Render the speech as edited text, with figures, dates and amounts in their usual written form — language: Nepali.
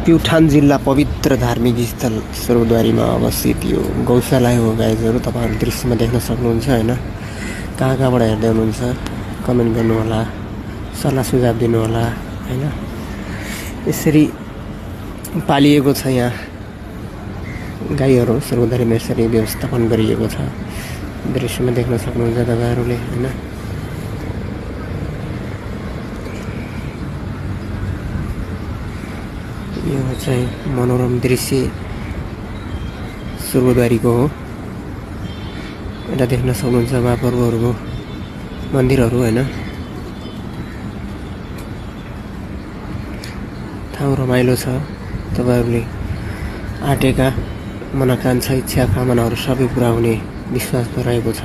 प्युठान जिल्ला पवित्र धार्मिक स्थल सर्वद्वारीमा अवस्थित यो गौशाला हो गाइजहरू। तपाईँहरू दृश्यमा देख्न सक्नुहुन्छ होइन। कहाँ कहाँबाट हेर्दै हुनुहुन्छ कमेन्ट गर्नुहोला, सल्लाह सुझाव दिनुहोला होइन। यसरी पालिएको छ यहाँ गाईहरू सर्वद्वारीमा, यसरी व्यवस्थापन गरिएको छ। दृश्यमा देख्न सक्नुहुन्छ तपाईँहरूले होइन। यो चाहिँ मनोरम दृश्य सर्वद्वारीको हो। यता देख्न सक्नुहुन्छ महाप्रभुहरूको मन्दिरहरू होइन। ठाउँ रमाइलो छ। तपाईँहरूले आँटेका मनोकांक्षा इच्छा कामनाहरू सबै पुरा हुने विश्वास रहेको छ।